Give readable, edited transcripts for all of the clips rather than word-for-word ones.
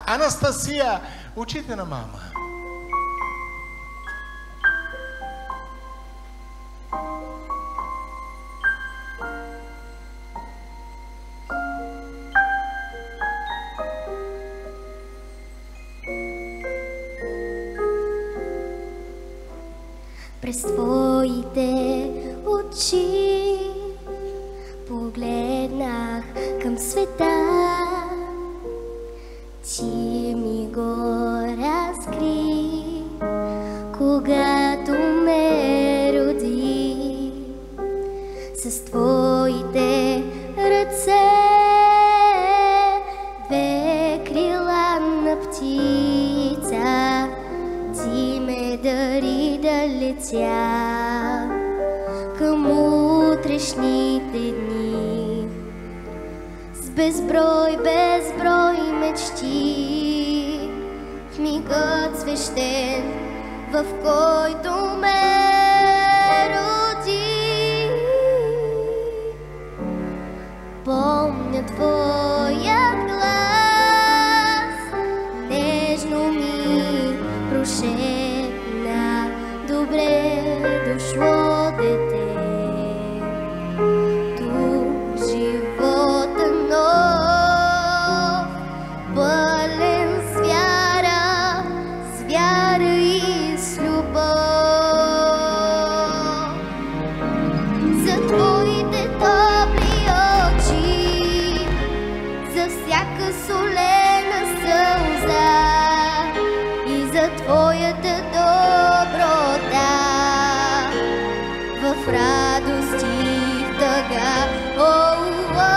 Анастасия, очите на мама. През твоите очи погледнах към света. Ти ми го разкри, когато ме роди. С твоите ръце, две крила на птица, ти ме дари да летя към утрешните дни. С безброй мечти, в мигът свещен, в който ме роди. Помня твоят глас, нежно ми прошепна: добре дошло, дете. Твоята доброта в радост и в тъга. За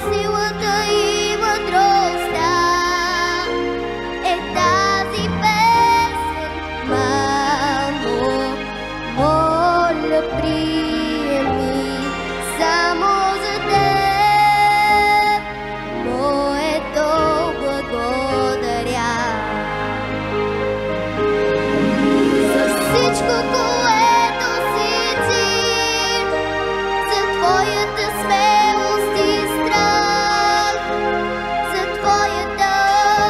силата и мъдростта е тази песен, мамо, моля приеми само за теб моето благодаря. Всичко, което си ти, за твоята смелост и страх, за твоята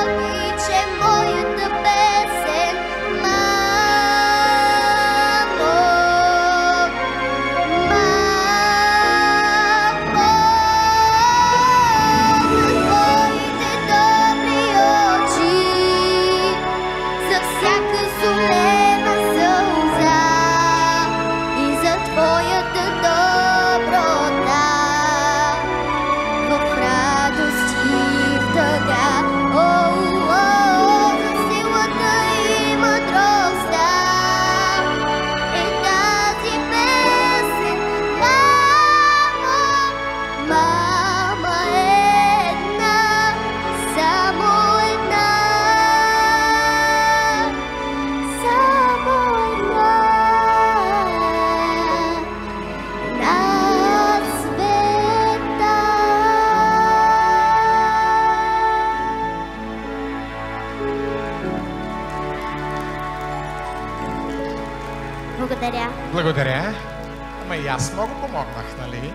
обич е моята песен, мамо, за твоите добри очи, за всяка солена сълза и за твоята доброта в радост и в тъга. За силата и мъдростта е тази песен, мамо, мама една, само една. Благодаря. Благодаря. Ама и аз много помогнах, нали?